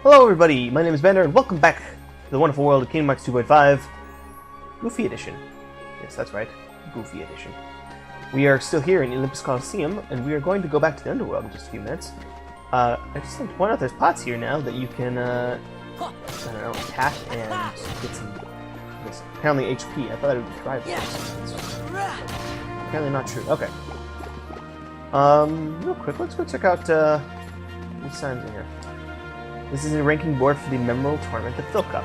Hello everybody, my name is Bender, and welcome back to the wonderful world of Kingdom Hearts 2.5 Goofy Edition. Yes, that's right, Goofy Edition. We are still here in Olympus Coliseum, and we are going to go back to the underworld in just a few minutes. I just like to point out there's pots here now that you can, I don't know, attack and get some, apparently HP. I thought it would be thrive. Apparently not true. Okay. Real quick, let's go check out, these signs in here. This is a ranking board for the memorable tournament, the Phil Cup.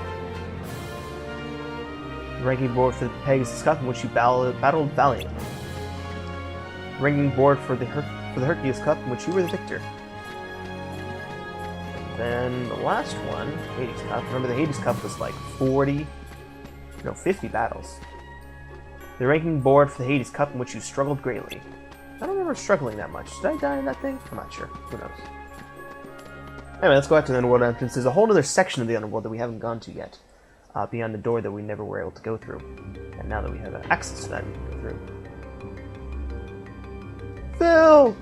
The ranking board for the Pegasus Cup, in which you battled valiantly. The ranking board for the Hercules Cup, in which you were the victor. And then the last one, Hades Cup. Remember, the Hades Cup was like 50 battles. The ranking board for the Hades Cup, in which you struggled greatly. I don't remember struggling that much. Did I die in that thing? I'm not sure. Who knows? Anyway, let's go back to the Underworld entrance. There's a whole other section of the Underworld that we haven't gone to yet. Beyond the door that we never were able to go through. And now that we have access to that, we can go through. Phil!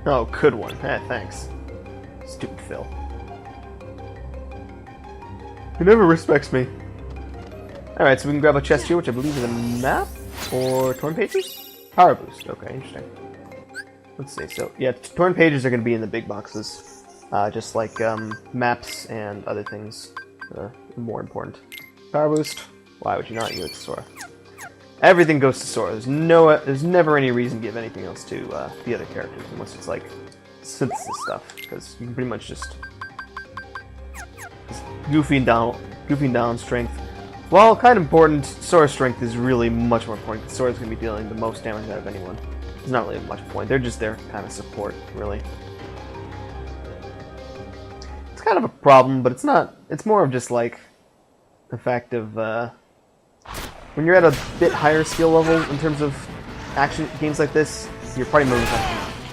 Oh, good one. Thanks. Stupid Phil. He never respects me. Alright, so we can grab a chest here, which I believe is a map? Or torn pages? Power boost. Okay, interesting. Let's see. So, yeah, torn pages are going to be in the big boxes. Just like maps and other things more important. Power boost. Why would you not give it to Sora? Everything goes to Sora. There's never any reason to give anything else to the other characters, unless it's like synthesis stuff, because you can pretty much just goofing down strength. While kind of important, Sora's strength is really much more important, because Sora's going to be dealing the most damage out of anyone. There's not really much point. They're just there kind of support, really. It's kind of a problem, but it's not. It's more of just like the fact of when you're at a bit higher skill level in terms of action games like this, your party members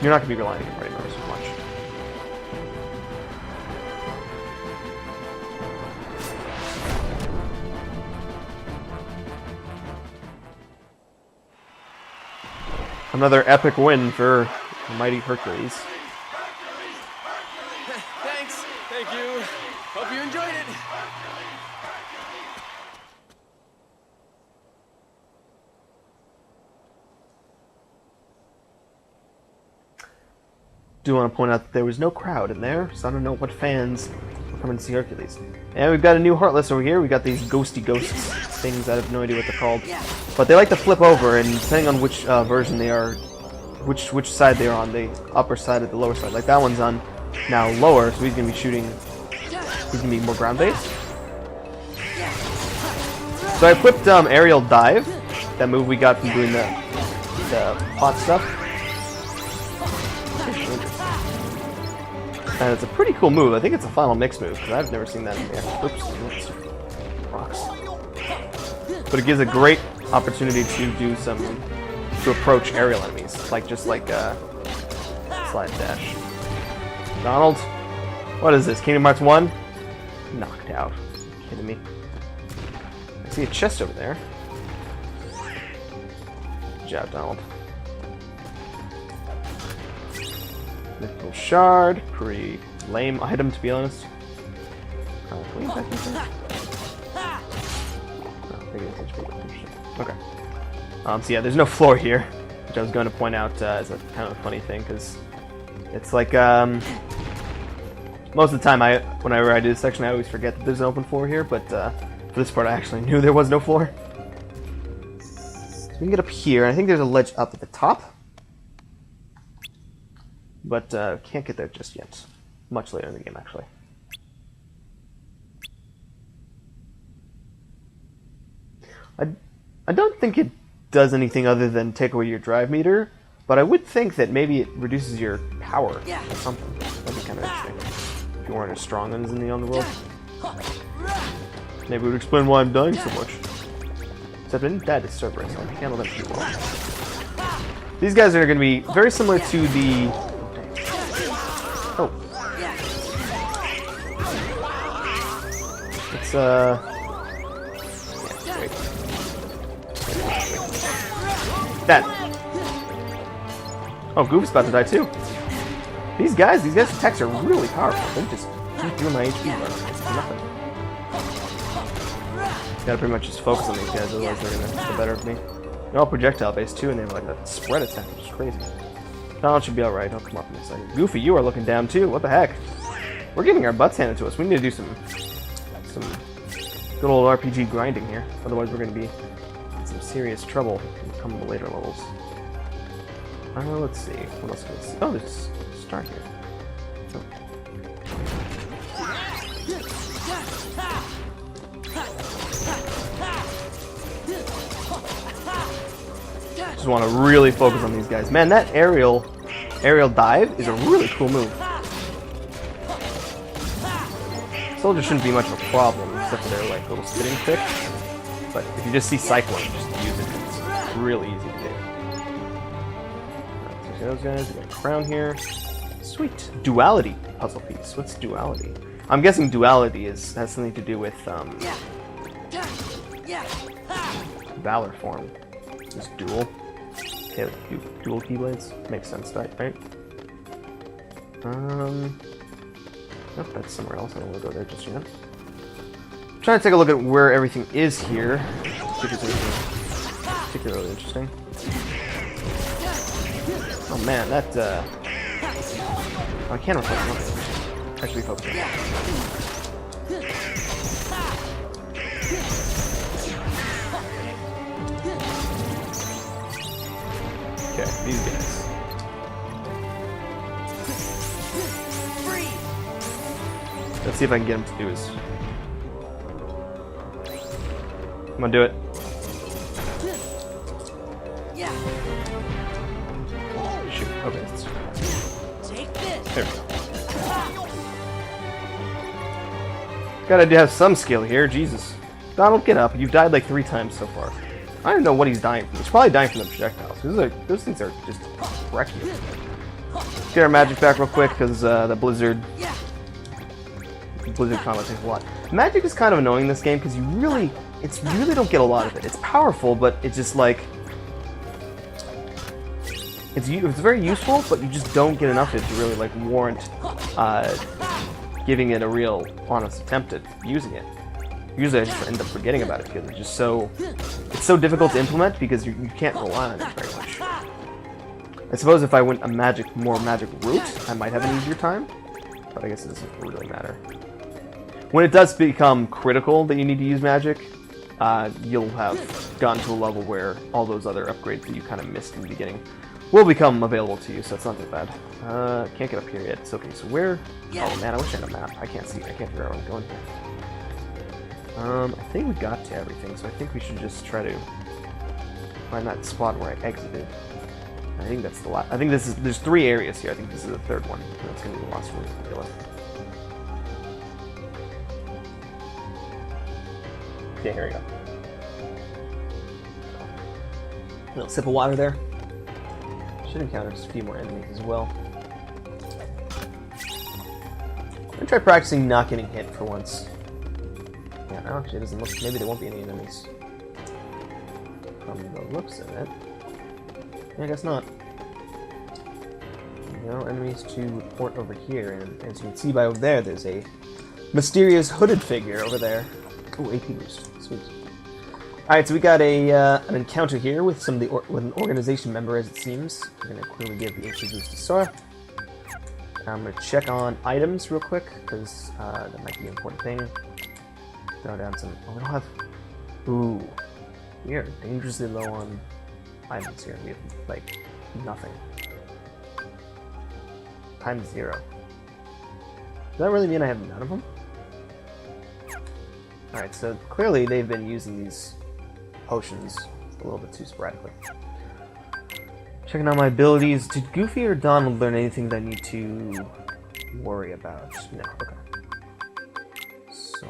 you're not going to be relying on your party members as much. Another epic win for mighty Hercules. Thanks. Thank you. Hope you enjoyed it. Do want to point out that there was no crowd in there, so I don't know what fans were coming to see Hercules. And we've got a new Heartless over here. We got these ghosty ghosts things. I have no idea what they're called, but they like to flip over, and depending on which version they are, which side they are on, the upper side or the lower side. Like that one's on now lower, so he's gonna be shooting. He's gonna be more ground based. So I flipped aerial dive, that move we got from doing the pot stuff. And it's a pretty cool move. I think it's a final mix move, because I've never seen that in there. Oops. Rocks. But it gives a great opportunity to approach aerial enemies. Like, slide dash. Donald? What is this, Kingdom Hearts 1? Knocked out. Are you kidding me? I see a chest over there. Good job, Donald. Mythical Shard, pretty lame item to be honest. Can we attack this thing? Oh, maybe it's HP. Okay. So yeah, there's no floor here, which I was going to point out as a kind of a funny thing, because it's like most of the time whenever I do this section, I always forget that there's an open floor here, but for this part I actually knew there was no floor. So we can get up here, and I think there's a ledge up at the top. But can't get there just yet. Much later in the game, actually. I don't think it does anything other than take away your drive meter, but I would think that maybe it reduces your power or something. That'd be kind of interesting. If you weren't as strong as in the Underworld. Maybe it would explain why I'm dying so much. Except I didn't die to Cerberus, so I can handle them pretty well. These guys are going to be very similar to the... Oh. It's, yeah, great. That. Oh, Goof's about to die too. These guys' attacks are really powerful. They just keep doing my HP run. It's nothing. Gotta pretty much just focus on these guys, otherwise they're gonna get the better of me. They're all projectile based too, and they have like a spread attack, which is crazy. Donald should be alright, he'll come up in a second. Goofy, you are looking down too, what the heck? We're getting our butts handed to us. We need to do some good old RPG grinding here. Otherwise we're gonna be in some serious trouble come the later levels. Let's see. What else can we see? Oh, there's a star here. Oh. Just want to really focus on these guys. Man, that aerial dive is a really cool move. Soldiers shouldn't be much of a problem, except for their like little spitting kick. But if you just see cycling, just use it. It's really easy to do. Alright, so those guys, we got a crown here. Sweet. Duality puzzle piece. What's duality? I'm guessing duality has something to do with Valor form. Just dual. Okay, like dual keyblades. Makes sense, right? Nope, that's somewhere else. I don't want to go there just yet. I'm trying to take a look at where everything is here. Which is particularly interesting. Oh man, that oh, I can't reflect one. Actually focus. Okay, these guys. Let's see if I can get him to do his. Come on, do it. Shoot. Okay. There we go. Gotta have some skill here. Jesus. Donald, get up. You've died like 3 times so far. I don't know what he's dying from. He's probably dying from the projectiles. Those things are just wreck you. Let's get our magic back real quick, because the Blizzard combo takes a lot. Magic is kind of annoying in this game, because you really don't get a lot of it. It's powerful, but it's just like... It's very useful, but you just don't get enough of it to really like warrant giving it a real honest attempt at using it. Usually I just end up forgetting about it because it's so difficult to implement because you can't rely on it very much. I suppose if I went a more magic route, I might have an easier time, but I guess it doesn't really matter. When it does become critical that you need to use magic, you'll have gotten to a level where all those other upgrades that you kind of missed in the beginning will become available to you, so it's not that bad. Can't get up here yet. It's okay. So where? Oh man, I wish I had a map. I can't see. I can't figure out where I'm going here. I think we got to everything, so I think we should just try to find that spot where I exited. I think that's the last. I think this is. There's 3 areas here. I think this is the 3rd one. That's gonna be the last one to deal with. Okay, here we go. A little sip of water there. Should encounter just a few more enemies as well. I'm gonna try practicing not getting hit for once. Yeah, no, actually it doesn't look. Maybe there won't be any enemies. From the looks of it. Yeah, I guess not. No enemies to report over here, and as you can see by over there, there's a mysterious hooded figure over there. Oh, AP boost. Sweet. Alright, so we got an encounter here with with an organization member, as it seems. We're going to clearly give the HP boost to Sora. I'm going to check on items real quick, because that might be an important thing. Throw down some... Oh, we don't have... Ooh. We are dangerously low on items here. We have, like, nothing. Times 0. Does that really mean I have none of them? Alright, so clearly they've been using these potions a little bit too sporadically. Checking out my abilities. Did Goofy or Donald learn anything that I need to worry about? No, okay. So,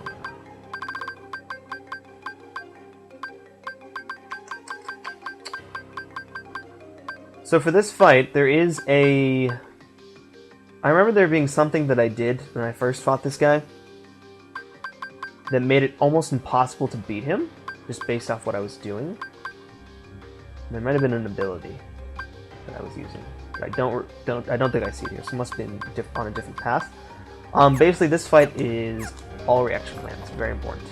So for this fight, there is a... I remember there being something that I did when I first fought this guy that made it almost impossible to beat him, just based off what I was doing. There might have been an ability that I was using. But I don't think I see it here, so it must have been on a different path. Basically, this fight is all reaction commands. Very important.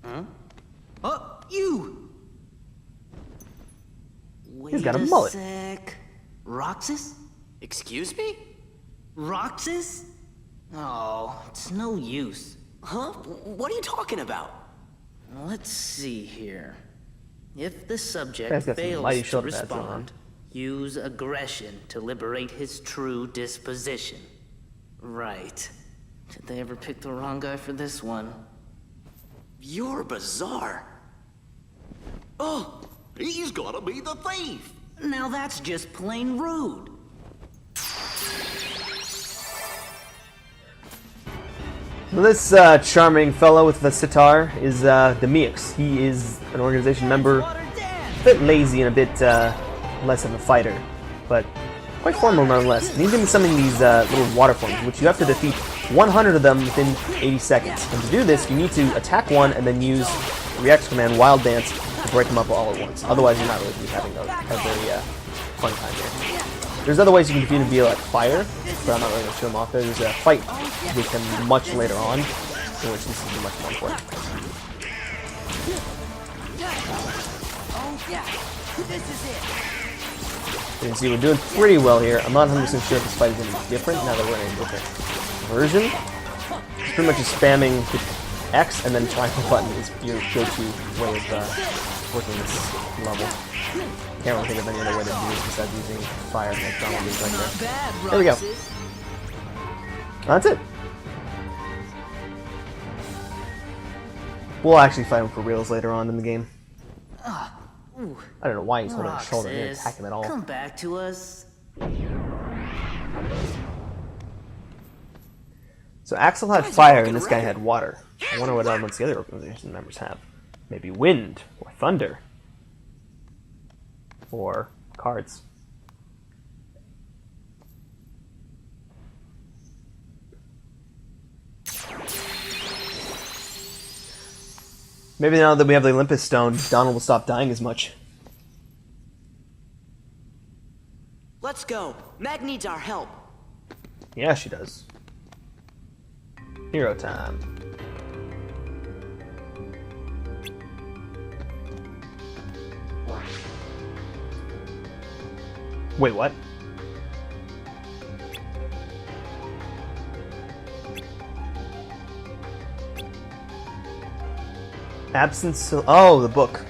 Huh? Oh, you! He's got a mullet. Sec. Roxas? Excuse me? Roxas? Oh, it's no use. Huh? What are you talking about? Let's see here. If the subject Guy's got some fails mighty to shoulder pads on. respond, use aggression to liberate his true disposition. Right. Did they ever pick the wrong guy for this one? You're bizarre. Oh, he's gotta be the thief. Now that's just plain rude. So this charming fellow with the sitar is Demix. He is an organization member, a bit lazy and a bit less of a fighter, but quite formal nonetheless. And he's going to be summoning these little water forms, which you have to defeat 100 of them within 80 seconds. And to do this, you need to attack one and then use the reaction command Wild Dance to break them up all at once. Otherwise, you're not really going to be having a very fun time here. There's other ways you can defeat him via like fire, but I'm not really going to show them off. There's a fight with him much later on, in which this is much more important. You can see we're doing pretty well here. I'm not 100% sure if this fight is going to be different now that we're in a different version. It's pretty much just spamming the X and then triangle button is your go-to way of working this level. Can't really think of any other way to do this besides using fire like Donald is right there. There we go. That's it. We'll actually fight him for reals later on in the game. I don't know why he's holding his shoulder and didn't attack him at all. Come back to us. So Axel had fire and this guy had water. I wonder what elements the other organization members have. Maybe wind, or thunder, or cards. Maybe now that we have the Olympus Stone, Donald will stop dying as much. Let's go. Meg needs our help. Yeah, she does. Hero time. Wait, what? Absence. Oh, the book.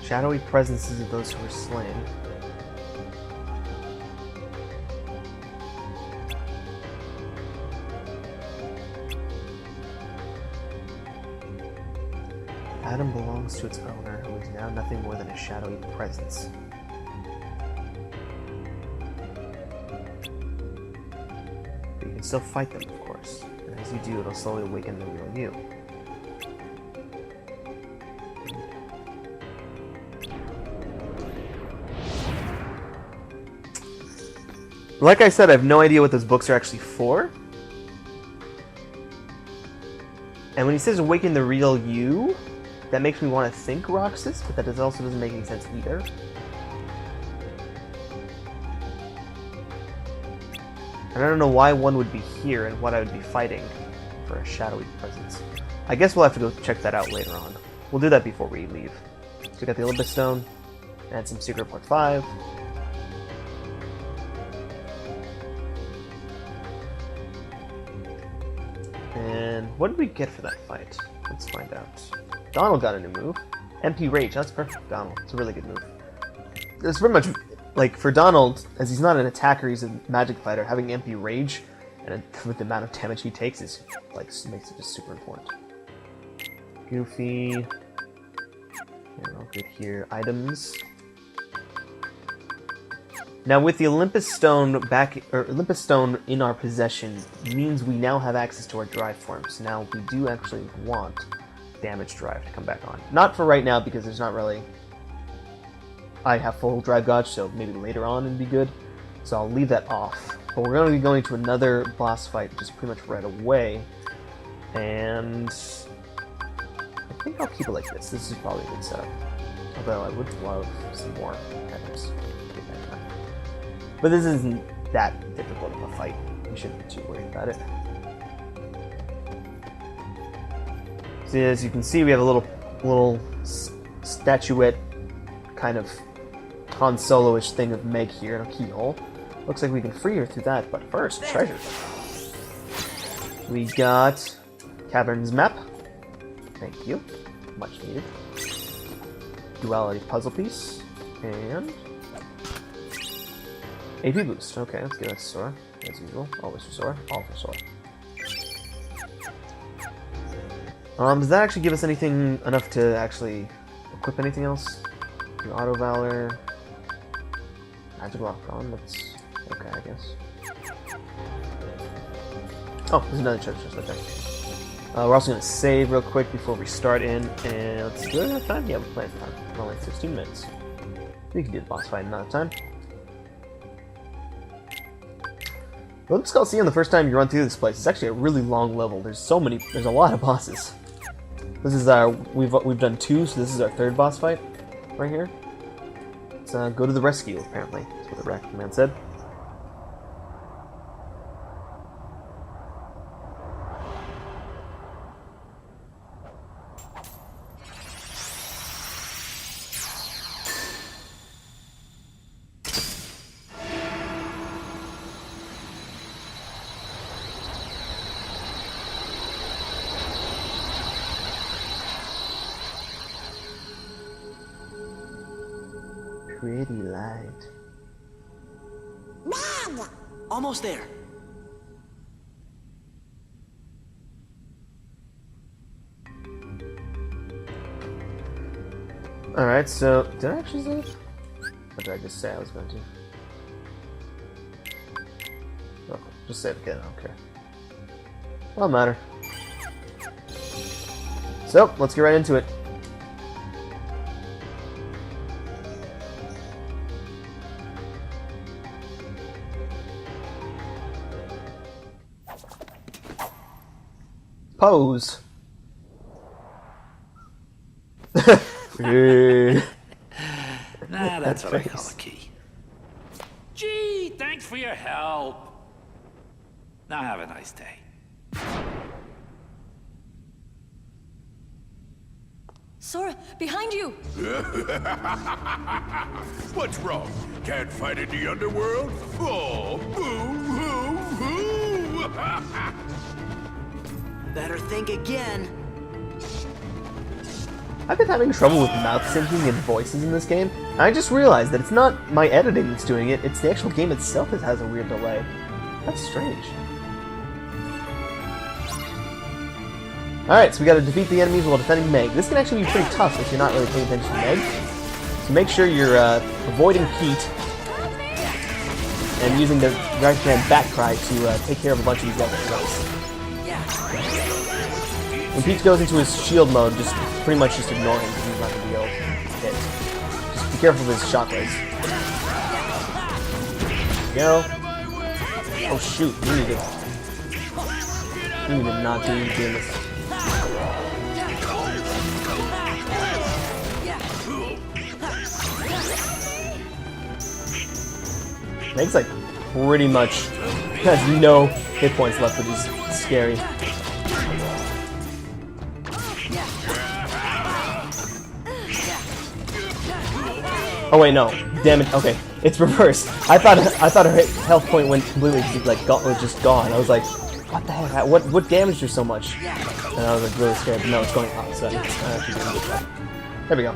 Shadowy presences of those who were slain. Adam belongs to its owner, who is now nothing more than a shadowy presence. But you can still fight them, of course. And as you do, it'll slowly awaken the real you. Like I said, I have no idea what those books are actually for. And when he says awaken the real you, that makes me want to think Roxas, but that also doesn't make any sense either. And I don't know why one would be here and what I would be fighting for a shadowy presence. I guess we'll have to go check that out later on. We'll do that before we leave. So we got the Olympus Stone, and some Secret Part 5. And what did we get for that fight? Let's find out. Donald got a new move. MP Rage, that's perfect, Donald. It's a really good move. It's pretty much, like, for Donald, as he's not an attacker, he's a magic fighter, having MP Rage, and with the amount of damage he takes, is, like, makes it just super important. Goofy. Yeah, I'll get here. Items. Now, with the Olympus Stone Olympus Stone in our possession, means we now have access to our drive forms. Now, we do actually want damage drive to come back on. Not for right now, because there's not really... I have full drive gauge, so maybe later on it'd be good. So I'll leave that off. But we're going to be going to another boss fight just pretty much right away. And I think I'll keep it like this. This is probably a good setup. Although I would love some more items. But this isn't that difficult of a fight. You shouldn't be too worried about it. So as you can see, we have a little statuette kind of Han Solo-ish thing of Meg here in a keyhole. Looks like we can free her through that, but first, treasure. We got Cavern's map. Thank you. Much needed. Duality puzzle piece. And AP boost. Okay, let's give that to Sora. As usual. Always for Sora. All for Sora. Does that actually give us anything enough to actually equip anything else? Do Auto Valor. Magic Lock on. That's okay, I guess. Oh, there's another treasure chest. Okay. We're also going to save real quick before we start in. And let's do it another time. Yeah, we're playing time. We're only 16 minutes. We can do the boss fight another time. Olympus Coliseum, the first time you run through this place, it's actually a really long level. There's a lot of bosses. This is our, we've done 2, so this is our 3rd boss fight, right here. Let's go to the rescue, apparently. That's what the Racket Man said. Pretty light. Mom! Almost there. Alright, so did I actually save? Or did I just say I was going to? Oh, just save again, I don't care. Doesn't matter. So, let's get right into it. Pose. Nah, that's what I call a key. Gee, thanks for your help. Now have a nice day. Sora, behind you! What's wrong? Can't fight in the underworld? Oh, boo-hoo-hoo! Better think again. I've been having trouble with mouth syncing and voices in this game, and I just realized that it's not my editing that's doing it, it's the actual game itself that has a weird delay. That's strange. Alright, so we gotta defeat the enemies while defending Meg. This can actually be pretty tough if you're not really paying attention to Meg. So make sure you're avoiding Pete and using the right hand back cry to take care of a bunch of these enemies. When Peach goes into his shield mode, just pretty much just ignore him because he's not going to be able to hit. Just be careful of his shockwaves. There we go. Oh shoot, we need to not do this. Meg's like pretty much has no hit points left, which is scary. Oh wait, no. Damn it. Okay, it's reversed. I thought her health point went completely was just gone. I was like, what the heck? What damaged her so much? And I was like really scared. But no, it's going up. So I'm actually doing a good job. There we go.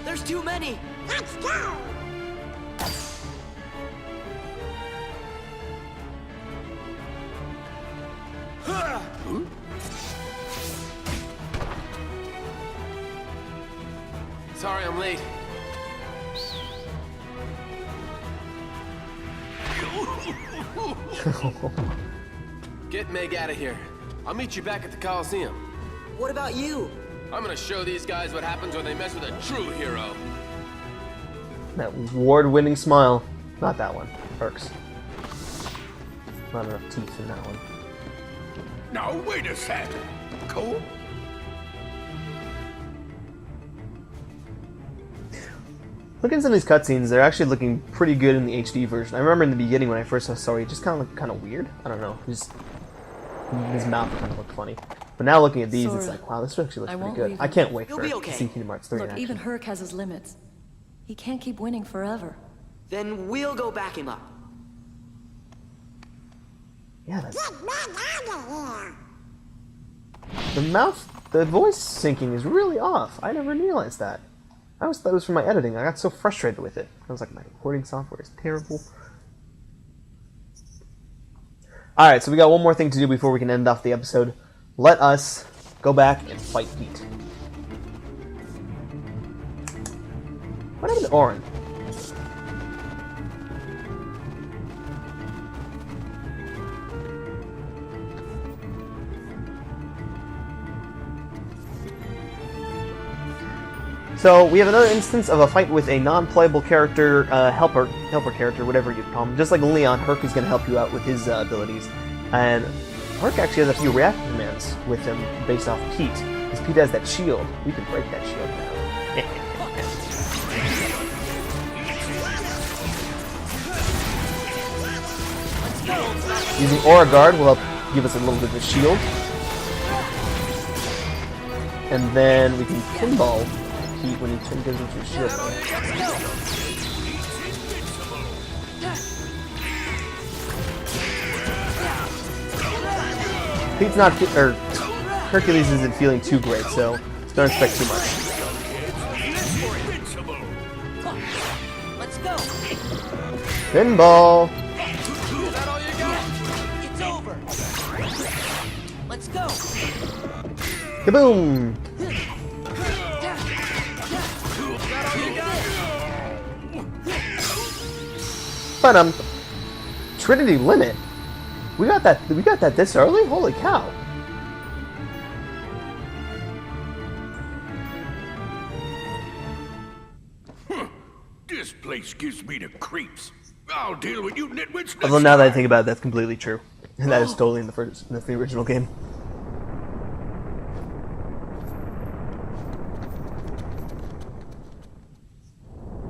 There's too many. Let's go. Sorry I'm late. Get Meg out of here. I'll meet you back at the Coliseum. What about you? I'm gonna show these guys what happens when they mess with a true hero. That award-winning smile. Not that one. Perks. Not enough teeth in that one. Now, wait a sec. Cool? Looking at some of these cutscenes, they're actually looking pretty good in the HD version. I remember in the beginning when I first saw Sorry, it just kind of looked kind of weird. I don't know. His mouth kind of looked funny. But now looking at these, it's Sora, like, wow, this actually looks I pretty won't good. leave I you. can't wait You'll for be okay. to see Kingdom Hearts 3 in Look, action. even Herc has his limits. He can't keep winning forever. Then we'll go back him up. Yeah, that's... The voice syncing is really off. I never realized that. I always thought it was from my editing. I got so frustrated with it. I was like, my recording software is terrible. Alright, so we got one more thing to do before we can end off the episode. Let us go back and fight Pete. What happened to Orin? So we have another instance of a fight with a non-playable character, helper character, whatever you call him. Just like Leon, Herc is going to help you out with his abilities, and Herc actually has a few reaction commands with him based off Pete. Because Pete has that shield, we can break that shield now. Using Aura Guard will help give us a little bit of a shield, and then we can pinball Pete when he goes into a shield mode. Pete's not, or Hercules isn't feeling too great, so don't expect too much. Let's go. Pinball. Is that all you got? It's over. Let's go. Kaboom! But Trinity Limit. We got that this early? Holy cow. This place gives me the creeps. I'll deal with you nitwits next Although now that I time. think about it, that's completely true. And that is totally in the original game.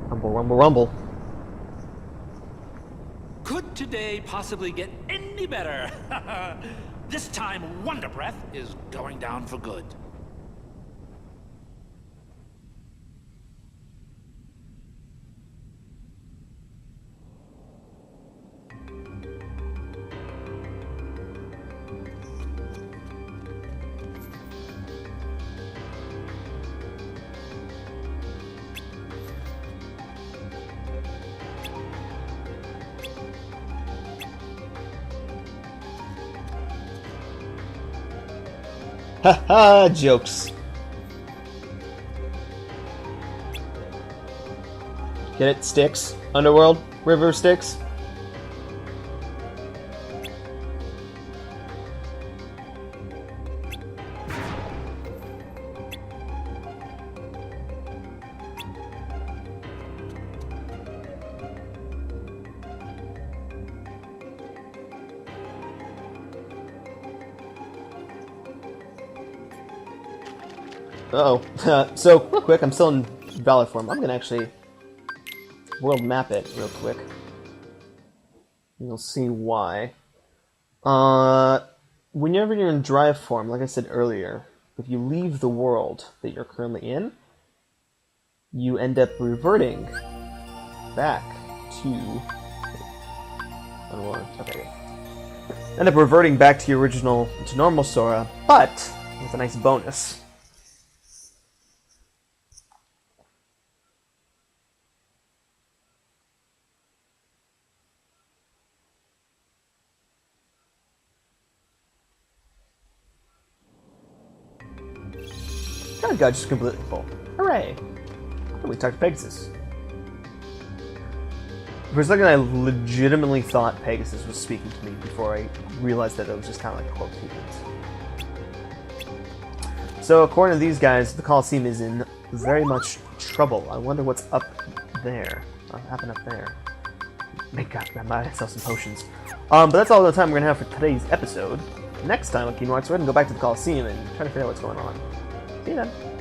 Rumble, rumble, rumble. Could today possibly get any better? This time, Wonder Breath is going down for good. Haha, jokes. Get it? Sticks? Underworld? River Sticks? Uh-oh. So, real quick, I'm still in valid form. I'm gonna actually world map it real quick. You'll see why. Whenever you're in drive form, like I said earlier, if you leave the world that you're currently in, you end up reverting back to... Okay. End up reverting back to your original, to normal Sora, but with a nice bonus. God, just completely full. Hooray! we talked to Pegasus. For a second, I legitimately thought Pegasus was speaking to me before I realized that it was just kind of like cloaked humans. So, according to these guys, the Colosseum is in very much trouble. I wonder what's up there. What happened up there? God, I might sell some potions. But that's all the time we're gonna have for today's episode. Next time on Kingdom Hearts, we're gonna go back to the Colosseum and try to figure out what's going on. See you then.